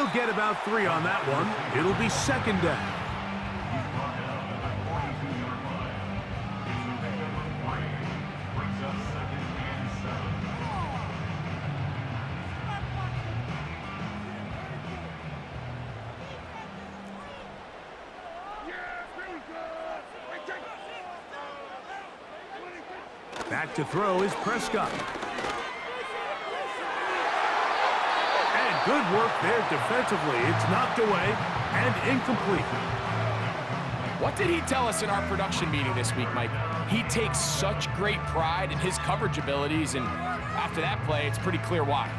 He'll get about 3 on that one. It'll be second down. Back to throw is Prescott. And good work there defensively. It's knocked away and incomplete. What did he tell us in our production meeting this week, Mike? He takes such great pride in his coverage abilities, and after that play, it's pretty clear why.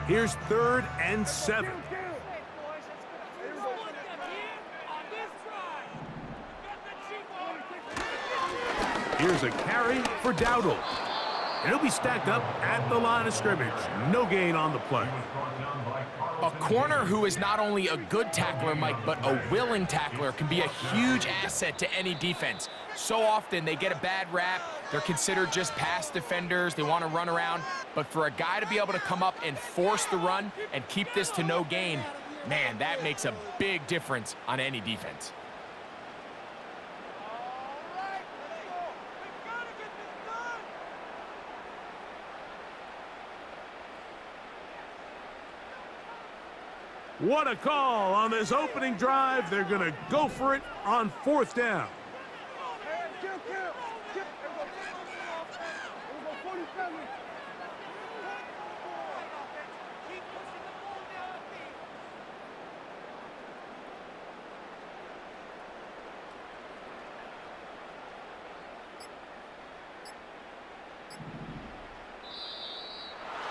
Here's 3rd and 7. Here's a carry for Dowdle. And he'll be stacked up at the line of scrimmage. No gain on the play. A corner who is not only a good tackler, Mike, but a willing tackler can be a huge asset to any defense. So often they get a bad rap. They're considered just pass defenders. They want to run around. But for a guy to be able to come up and force the run and keep this to no gain, man, that makes a big difference on any defense. What a call on this opening drive. They're going to go for it on 4th down.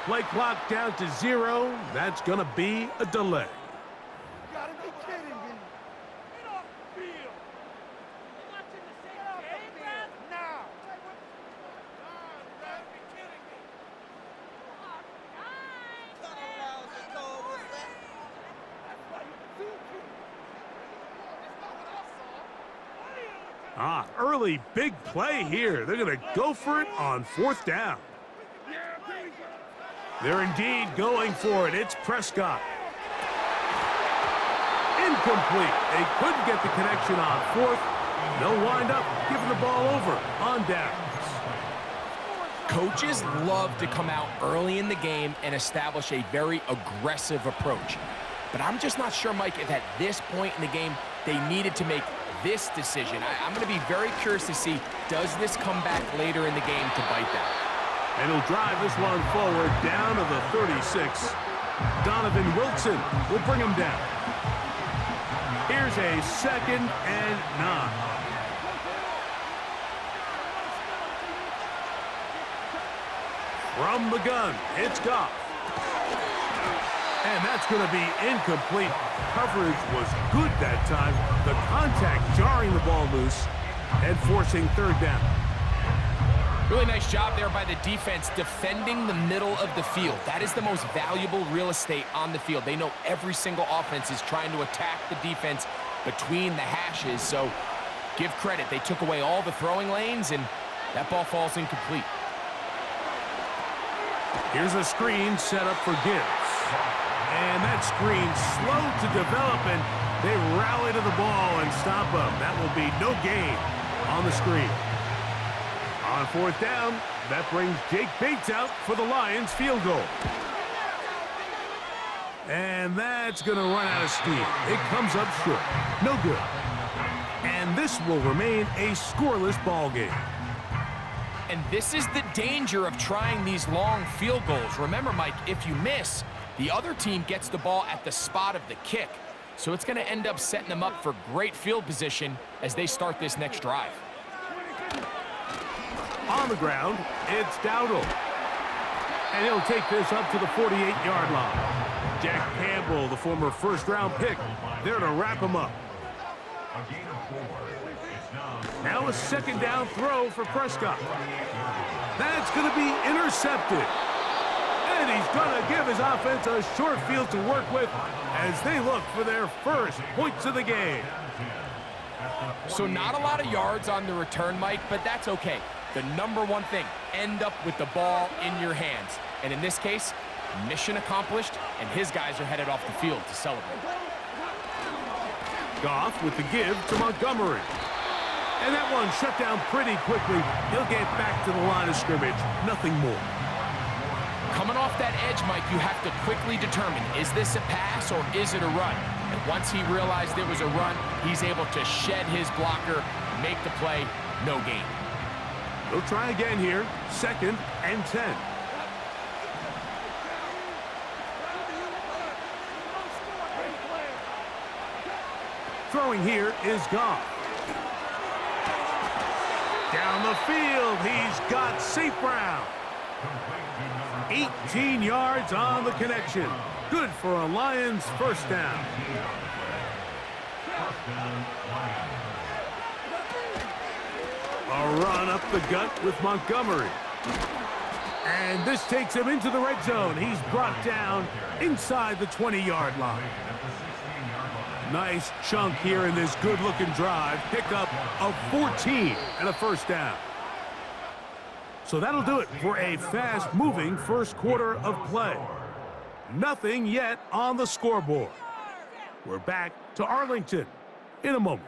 Play clock down to 0. That's going to be a delay. You gotta be kidding me. Get off the field. You're watching the same game, Brad? Now. You gotta be kidding me. That's why you do. That's not what I saw. Early big play here. They're going to go for it on 4th down. They're indeed going for it. It's Prescott. Incomplete. They couldn't get the connection on 4th. They'll wind up giving the ball over on downs. Coaches love to come out early in the game and establish a very aggressive approach. But I'm just not sure, Mike, if at this point in the game they needed to make this decision. I'm going to be very curious to see, does this come back later in the game to bite them? And he'll drive this one forward down to the 36. Donovan Wilson will bring him down. Here's a 2nd and 9. From the gun, it's Goff. And that's going to be incomplete. Coverage was good that time. The contact jarring the ball loose and forcing 3rd down. Really nice job there by the defense defending the middle of the field. That is the most valuable real estate on the field. They know every single offense is trying to attack the defense between the hashes. So give credit. They took away all the throwing lanes, and that ball falls incomplete. Here's a screen set up for Gibbs. And that screen slow to develop, and they rally to the ball and stop him. That will be no gain on the screen. On 4th down, that brings Jake Bates out for the Lions field goal. And that's going to run out of steam. It comes up short. No good. And this will remain a scoreless ball game. And this is the danger of trying these long field goals. Remember, Mike, if you miss, the other team gets the ball at the spot of the kick. So it's going to end up setting them up for great field position as they start this next drive. On the ground, it's Dowdle. And he'll take this up to the 48-yard line. Jack Campbell, the former first-round pick, there to wrap him up. Now a 2nd down throw for Prescott. That's going to be intercepted. And he's going to give his offense a short field to work with as they look for their first points of the game. So not a lot of yards on the return, Mike, but that's okay. The number one thing, end up with the ball in your hands. And in this case, Mission accomplished, and his guys are headed off the field to celebrate. Goff with the give to Montgomery. And that one shut down pretty quickly. He'll get back to the line of scrimmage. Nothing more. Coming off that edge, Mike, you have to quickly determine, is this a pass or is it a run? And once he realized it was a run, he's able to shed his blocker, make the play, no gain. They'll try again here. 2nd and 10. Throwing here is Goff. Down the field, he's got St. Brown. 18 yards on the connection. Good for a Lions first down. A run up the gut with Montgomery. And this takes him into the red zone. He's brought down inside the 20-yard line. Nice chunk here in this good-looking drive. Pickup of 14 and a first down. So that'll do it for a fast-moving first quarter of play. Nothing yet on the scoreboard. We're back to Arlington in a moment.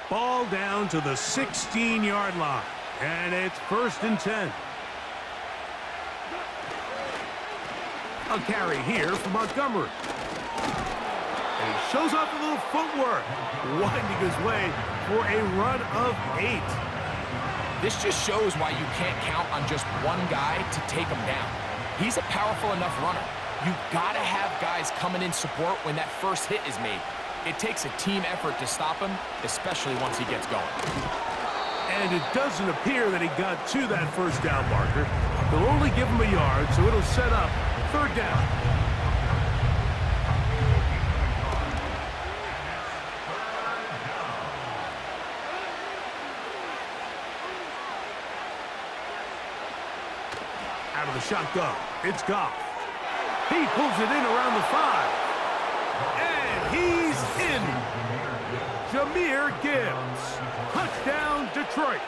Ball down to the 16-yard line, and it's 1st and 10. A carry here for Montgomery. And he shows off a little footwork, winding his way for a run of 8. This just shows why you can't count on just one guy to take him down. He's a powerful enough runner. You gotta have guys coming in support when that first hit is made. It takes a team effort to stop him, especially once he gets going. And it doesn't appear that he got to that first down marker. They'll only give him a yard, so it'll set up 3rd down. Out of the shotgun, it's Goff. He pulls it in around the 5. And he's in. Jahmyr Gibbs. Touchdown, Detroit.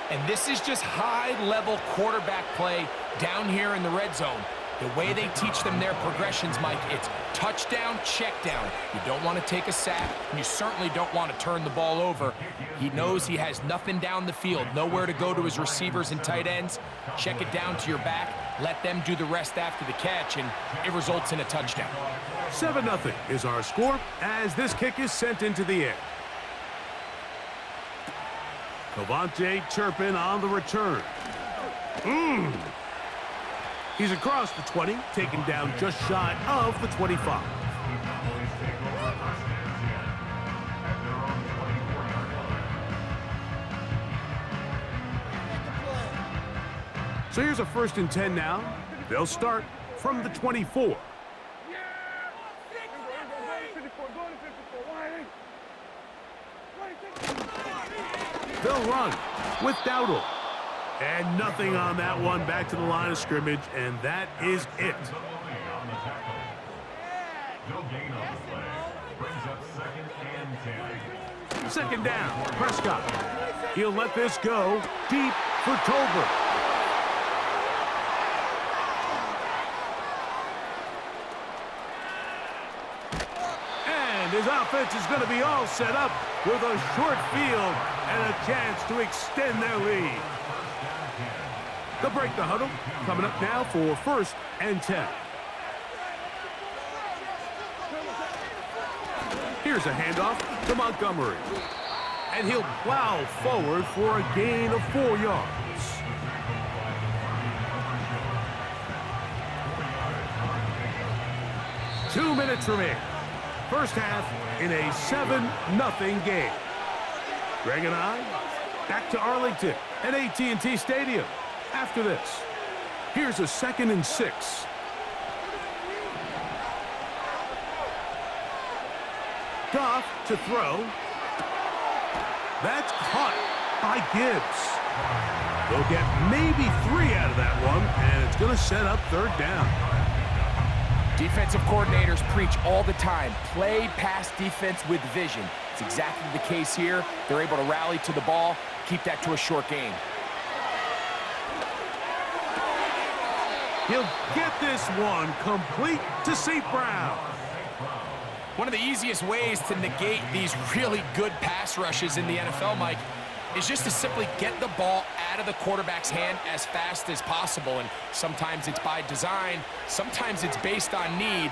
And this is just high-level quarterback play down here in the red zone. The way they teach them their progressions, Mike, it's touchdown, check down. You don't want to take a sack, and you certainly don't want to turn the ball over. He knows he has nothing down the field, nowhere to go to his receivers and tight ends. Check it down to your back, let them do the rest after the catch, and it results in a touchdown. 7-0 is our score as this kick is sent into the air. Cavante Turpin on the return. He's across the 20, taken down just shy of the 25. So here's a 1st and 10 now. They'll start from the 24. They'll run with Dowdle. And nothing on that one. Back to the line of scrimmage, and that is it. Second down, Prescott. He'll let this go deep for Tolbert. And his offense is going to be all set up with a short field and a chance to extend their lead. They'll break the huddle. Coming up now for 1st and 10. Here's a handoff to Montgomery. And he'll plow forward for a gain of 4 yards. Two minutes remain. First half in a 7-0 game. Greg and I back to Arlington at AT&T Stadium. After this, here's a 2nd and 6. Goff to throw. That's caught by Gibbs. They'll get maybe 3 out of that one, and it's going to set up 3rd down. Defensive coordinators preach all the time, play pass defense with vision. It's exactly the case here. They're able to rally to the ball, keep that to a short game. He'll get this one complete to St. Brown. One of the easiest ways to negate these really good pass rushes in the NFL, Mike, is just to simply get the ball out of the quarterback's hand as fast as possible. And sometimes it's by design, sometimes it's based on need,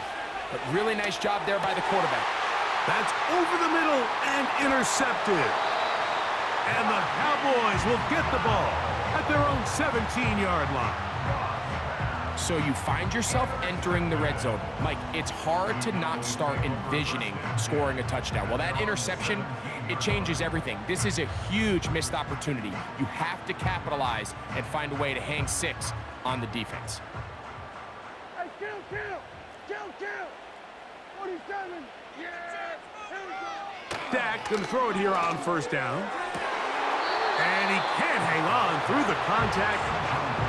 but really nice job there by the quarterback. That's over the middle and intercepted. And the Cowboys will get the ball at their own 17-yard line. So you find yourself entering the red zone. Mike, it's hard to not start envisioning scoring a touchdown. Well, that interception, it changes everything. This is a huge missed opportunity. You have to capitalize and find a way to hang 6 on the defense. Hey, kill! 47! Yeah! Here we go! Dak going to throw it here on first down. And he can't hang on through the contact.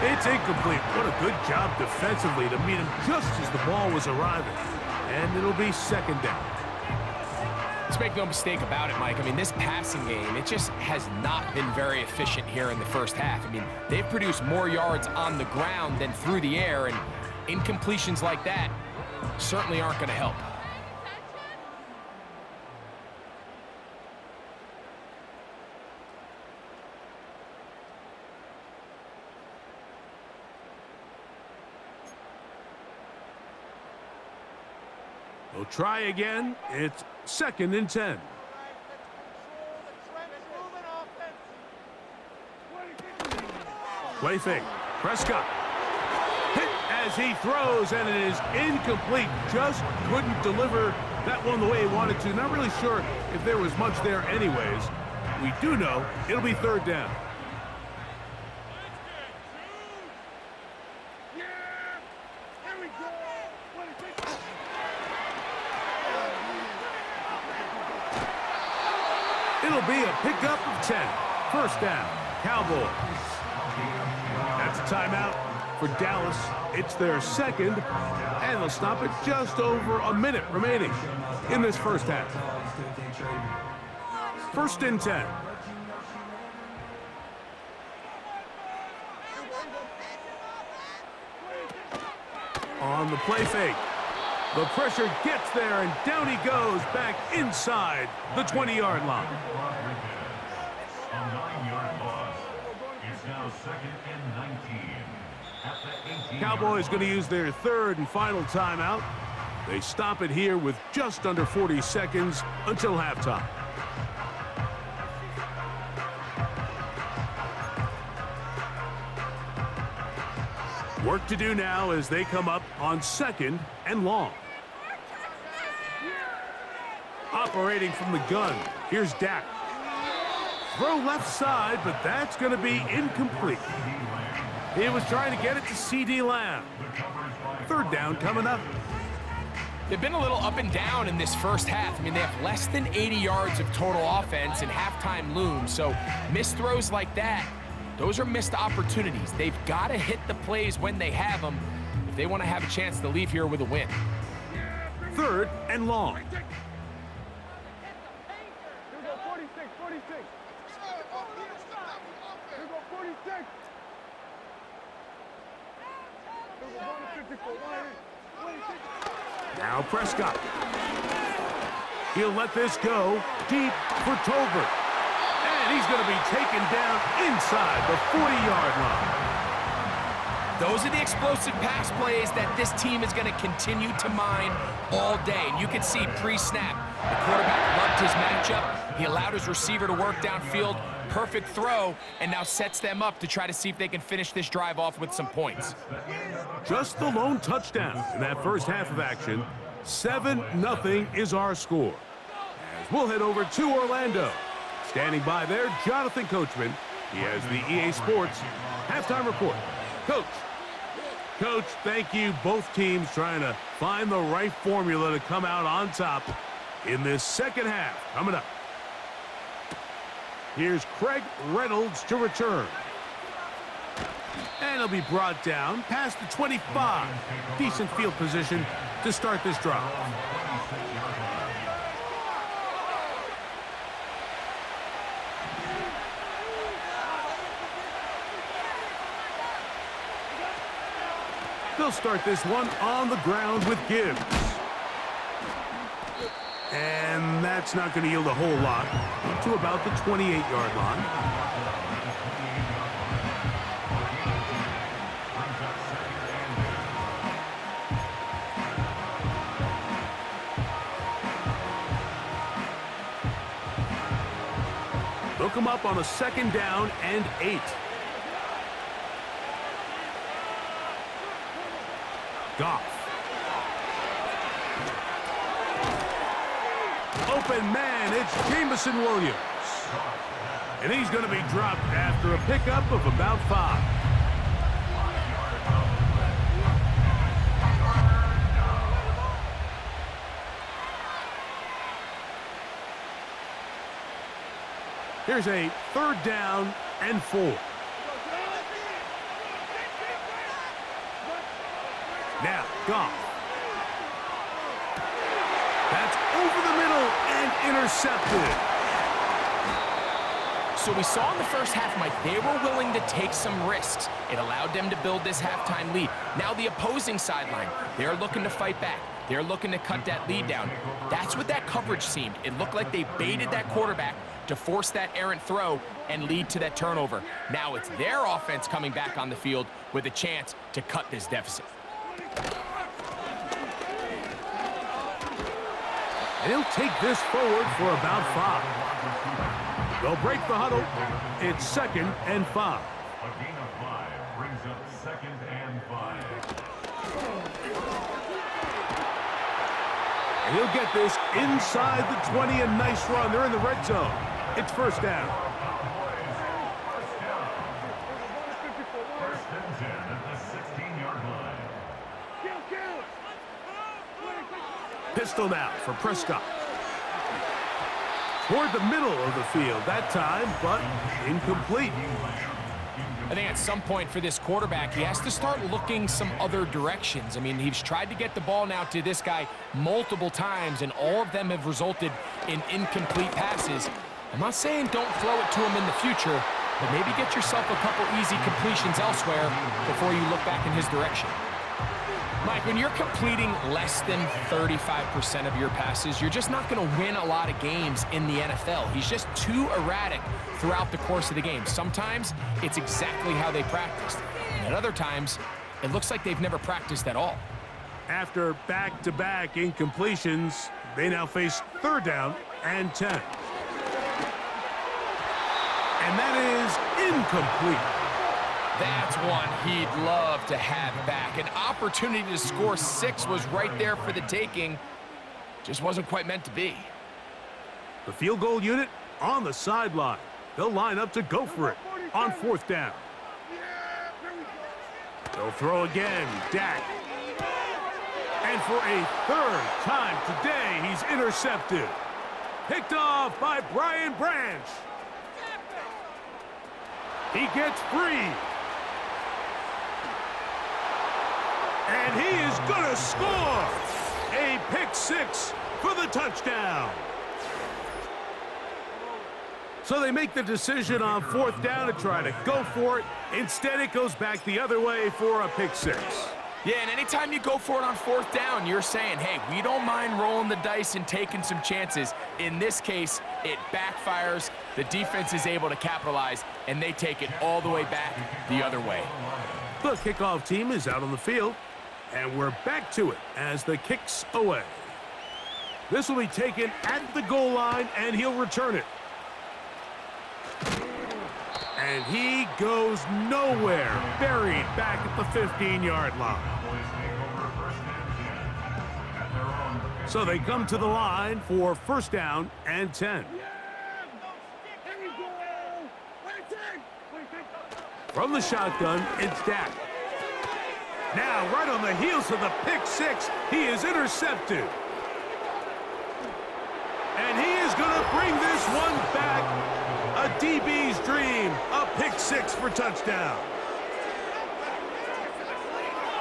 It's incomplete. What a good job defensively to meet him just as the ball was arriving. And it'll be second down. Let's make no mistake about it, Mike. I mean, this passing game, it just has not been very efficient here in the first half. I mean, they've produced more yards on the ground than through the air, and incompletions like that certainly aren't going to help. They'll try again. It's second and 10. Play fake. Prescott. Hit as he throws, and it is incomplete. Just couldn't deliver that one the way he wanted to. Not really sure if there was much there anyways. We do know it'll be third down. It'll be a pickup of 10. First down, Cowboys. That's a timeout for Dallas. It's their second, and they'll stop it just over a minute remaining in this first half. First and 10. On the play fake. The pressure gets there, and down he goes back inside the 20-yard line. A 9-yard loss. It's now second and 19. At the 18. Cowboys going to use their third and final timeout. They stop it here with just under 40 seconds until halftime. Work to do now as they come up on second and long. Operating from the gun, here's Dak. Throw left side, but that's going to be incomplete. He was trying to get it to C.D. Lamb. Third down coming up. They've been a little up and down in this first half. I mean, they have less than 80 yards of total offense and halftime looms, so missed throws like that, those are missed opportunities. They've got to hit the plays when they have them if they want to have a chance to leave here with a win. Third and long. Here we go, 46. Here we go, 46. Here we go, 154. Now Prescott. He'll let this go deep for Tolbert. And he's going to be taken down inside the 40-yard line. Those are the explosive pass plays that this team is going to continue to mine all day. And you can see pre-snap, the quarterback loved his matchup. He allowed his receiver to work downfield. Perfect throw, and now sets them up to try to see if they can finish this drive off with some points. Just the lone touchdown in that first half of action. 7-0 is our score. As we'll head over to Orlando. Standing by there, Jonathan Coachman. He has the EA Sports halftime report. Coach. Coach, thank you. Both teams trying to find the right formula to come out on top in this second half. Coming up. Here's Craig Reynolds to return. And he'll be brought down past the 25. Decent field position to start this drive. They'll start this one on the ground with Gibbs. And that's not going to yield a whole lot to about the 28-yard line. They'll come up on a 2nd down and 8. Goff. Open man, it's Jameson Williams. And he's going to be dropped after a pickup of about 5. Here's a 3rd down and 4. Now, Goff. That's over the middle and intercepted. So we saw in the first half, Mike, they were willing to take some risks. It allowed them to build this halftime lead. Now the opposing sideline, they're looking to fight back. They're looking to cut that lead down. That's what that coverage seemed. It looked like they baited that quarterback to force that errant throw and lead to that turnover. Now it's their offense coming back on the field with a chance to cut this deficit. And he'll take this forward for about 5. They'll break the huddle. It's 2nd and 5. A gain of 5 brings up 2nd and 5. And he'll get this inside the 20, and nice run. They're in the red zone. It's 1st down. First and 10 at the 16-yard line. Pistol now for Prescott. Toward the middle of the field that time, but incomplete. I think at some point for this quarterback, he has to start looking some other directions. I mean, he's tried to get the ball now to this guy multiple times, and all of them have resulted in incomplete passes. I'm not saying don't throw it to him in the future, but maybe get yourself a couple easy completions elsewhere before you look back in his direction. Mike, when you're completing less than 35% of your passes, you're just not going to win a lot of games in the NFL. He's just too erratic throughout the course of the game. Sometimes it's exactly how they practiced, and at other times, it looks like they've never practiced at all. After back-to-back incompletions, they now face 3rd down and 10. And that is incomplete. That's one he'd love to have back. An opportunity to score 6 was right there for the taking. Just wasn't quite meant to be. The field goal unit on the sideline. They'll line up to go for it on 4th down. They'll throw again. Dak. And for a 3rd time today, he's intercepted. Picked off by Brian Branch. He gets free. And he is going to score a pick 6 for the touchdown. So they make the decision on 4th down to try to go for it. Instead, it goes back the other way for a pick 6. Yeah, and anytime you go for it on 4th down, you're saying, hey, we don't mind rolling the dice and taking some chances. In this case, it backfires. The defense is able to capitalize, and they take it all the way back the other way. The kickoff team is out on the field, and we're back to it as the kick's away. This will be taken at the goal line, and he'll return it. And he goes nowhere, buried back at the 15-yard line. So they come to the line for 1st down and 10. From the shotgun, it's Dak. Now, right on the heels of the pick 6, he is intercepted. And he is going to bring this one back. A DB's dream, a pick 6 for touchdown.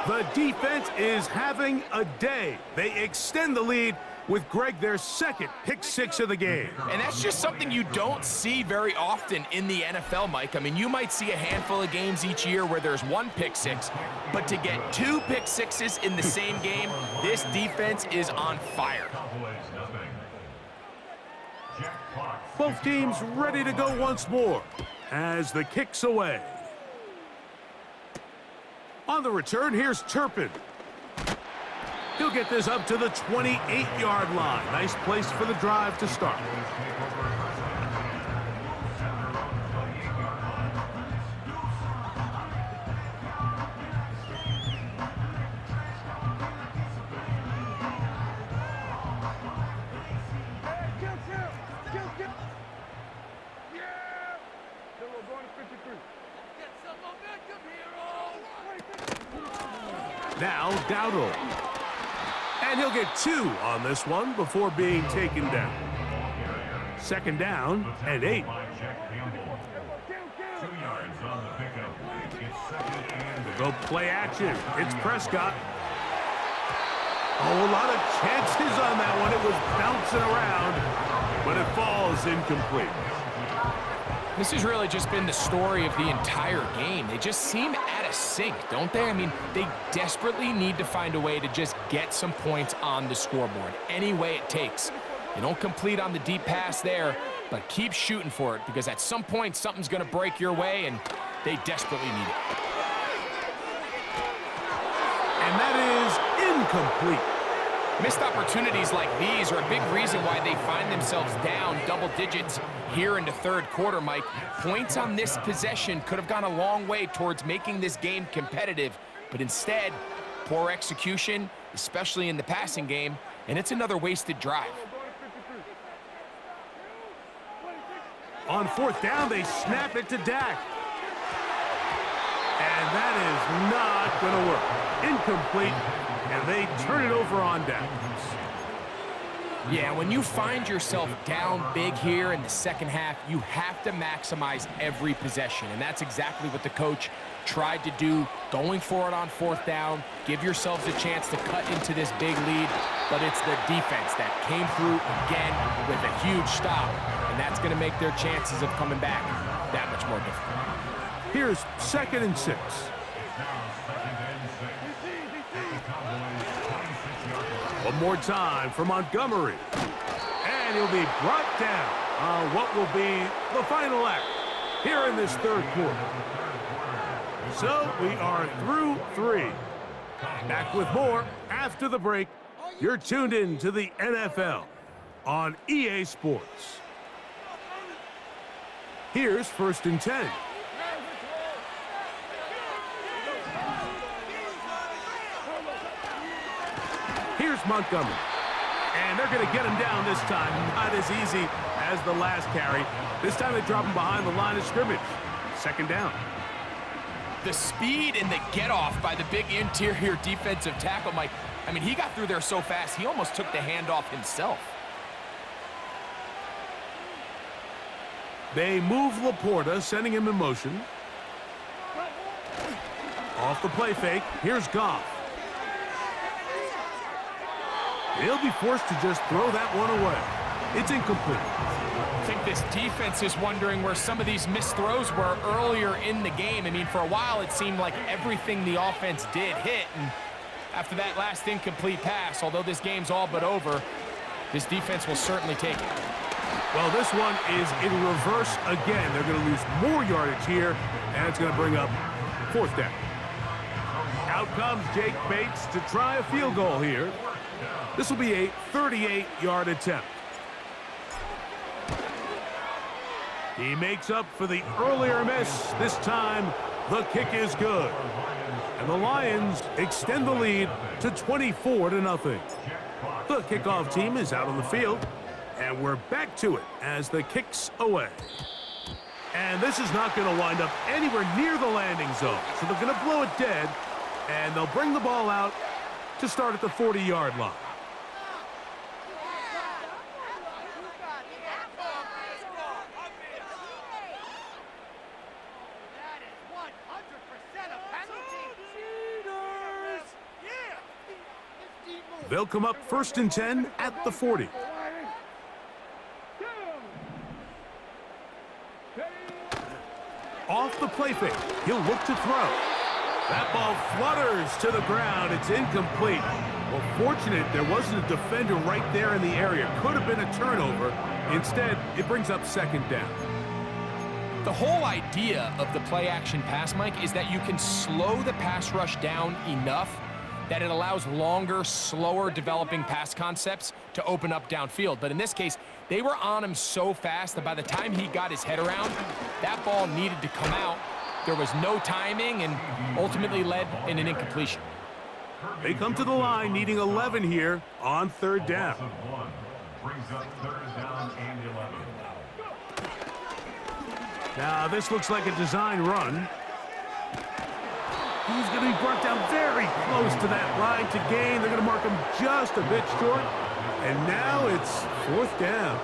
The defense is having a day. They extend the lead with Greg their second pick six of the game. And that's just something you don't see very often in the NFL, Mike. I mean, you might see a handful of games each year where there's one pick six, but to get two pick sixes in the same game, this defense is on fire. Both teams ready to go once more as the kick's away. On the return, here's Turpin. He'll get this up to the 28-yard line. Nice place for the drive to start. Now Dowdle. And he'll get 2 on this one before being taken down. Second down and 8. 2 yards on the pickup. It's second and Go play action. It's Prescott. Oh, a lot of chances on that one. It was bouncing around, but it falls incomplete. This has really just been the story of the entire game. They just seem out of sync, don't they? I mean, they desperately need to find a way to just get some points on the scoreboard, any way it takes. They don't complete on the deep pass there, but keep shooting for it, because at some point, something's going to break your way, and they desperately need it. And that is incomplete. Missed opportunities like these are a big reason why they find themselves down double digits here in the third quarter, Mike. Points on this possession could have gone a long way towards making this game competitive, but instead, poor execution, especially in the passing game, and it's another wasted drive. On fourth down, they snap it to Dak. And that is not going to work. Incomplete. And they turn it over on downs. Yeah, when you find yourself down big here in the second half, you have to maximize every possession. And that's exactly what the coach tried to do, going for it on fourth down. Give yourselves a chance to cut into this big lead. But it's the defense that came through again with a huge stop. And that's going to make their chances of coming back that much more difficult. Here's second and 6. One more time for Montgomery. And he'll be brought down on what will be the final act here in this third quarter. So we are through 3. Back with more after the break. You're tuned in to the NFL on EA Sports. Here's first and 10. Here's Montgomery. And they're going to get him down this time. Not as easy as the last carry. This time they drop him behind the line of scrimmage. Second down. The speed and the get-off by the big interior defensive tackle, Mike. I mean, he got through there so fast, he almost took the handoff himself. They move Laporta, sending him in motion. Off the play fake. Here's Goff. He'll be forced to just throw that one away. It's incomplete. I think this defense is wondering where some of these missed throws were earlier in the game. I mean, for a while, it seemed like everything the offense did hit. And after that last incomplete pass, although this game's all but over, this defense will certainly take it. Well, this one is in reverse again. They're going to lose more yardage here, and it's going to bring up fourth down. Out comes Jake Bates to try a field goal here. This will be a 38-yard attempt. He makes up for the earlier miss. This time, the kick is good. And the Lions extend the lead to 24-0. The kickoff team is out on the field, and we're back to it as the kick's away. And this is not going to wind up anywhere near the landing zone, so they're going to blow it dead, and they'll bring the ball out to start at the 40-yard line. They'll come up 1st and 10 at the 40. Off the play fake, he'll look to throw. That ball flutters to the ground. It's incomplete. Well, fortunate there wasn't a defender right there in the area. Could have been a turnover. Instead, it brings up 2nd down. The whole idea of the play-action pass, Mike, is that you can slow the pass rush down enough that it allows longer, slower developing pass concepts to open up downfield. But in this case, they were on him so fast that by the time he got his head around, that ball needed to come out. There was no timing and ultimately led in an incompletion. They come to the line needing 11 here on 3rd down. Brings up 3rd down and 11. Now, this looks like a design run. He's going to be brought down very close to that line to gain. They're going to mark him just a bit short. And now it's 4th down.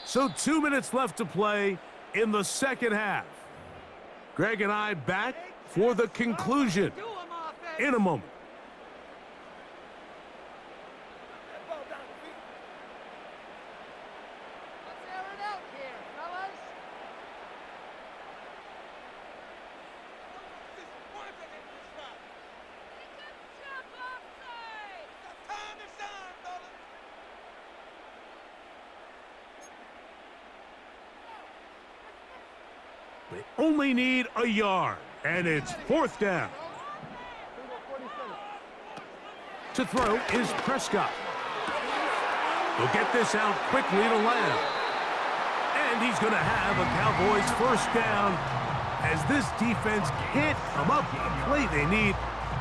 So 2 minutes left to play in the 2nd half. Greg and I back for the conclusion in a moment. They only need a yard, and it's 4th down. To throw is Prescott. He'll get this out quickly to Lamb. And he's going to have a Cowboys 1st down. As this defense can't come up with the play they need,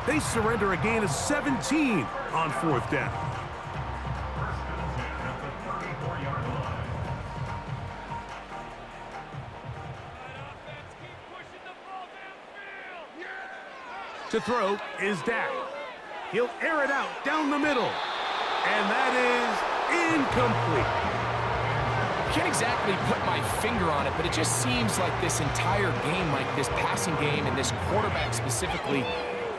they surrender a gain of 17 on 4th down. To throw is Dak. He'll air it out down the middle. And that is incomplete. I can't exactly put my finger on it, but it just seems like this entire game, like this passing game and this quarterback specifically,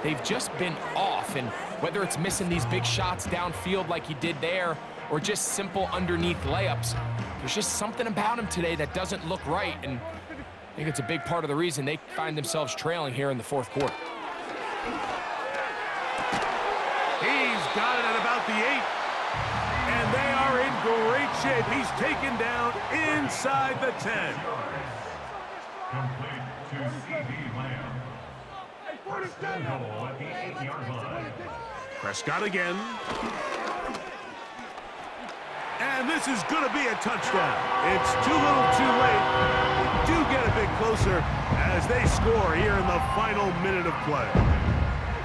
they've just been off. And whether it's missing these big shots downfield like he did there or just simple underneath layups, there's just something about him today that doesn't look right. And I think it's a big part of the reason they find themselves trailing here in the 4th quarter. He's got it at about the 8. And they are in great shape. He's taken down inside the 10. Complete to C.D. Lamb. 1st and goal at the 8-yard line. Prescott again. And this is going to be a touchdown. It's too little too late. We do get a bit closer as they score here in the final minute of play.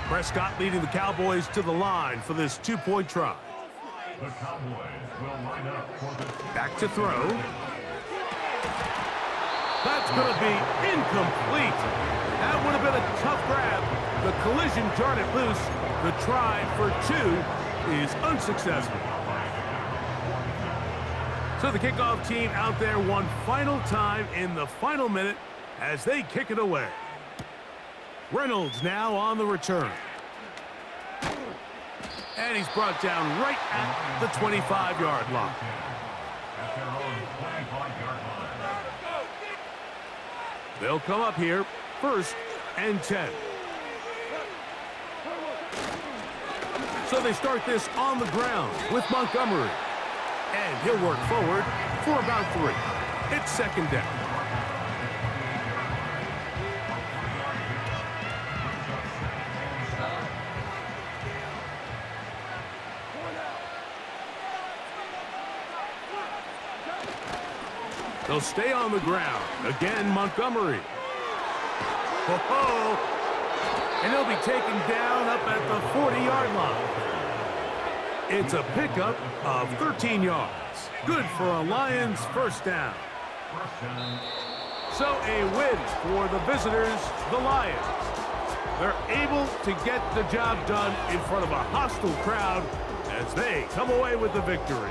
Prescott leading the Cowboys to the line for this 2-point try. The Cowboys will line up for the back to throw. That's going to be incomplete. That would have been a tough grab. The collision turned it loose. The try for 2 is unsuccessful. So the kickoff team out there one final time in the final minute as they kick it away. Reynolds now on the return. And he's brought down right at the 25-yard line. at their own 25-yard line. They'll come up here 1st and 10. So they start this on the ground with Montgomery. And he'll work forward for about 3. It's 2nd down. They'll stay on the ground. Again, Montgomery. And he'll be taken down up at the 40-yard line. It's a pickup of 13 yards. Good for a Lions 1st down. So a win for the visitors, the Lions. They're able to get the job done in front of a hostile crowd as they come away with the victory.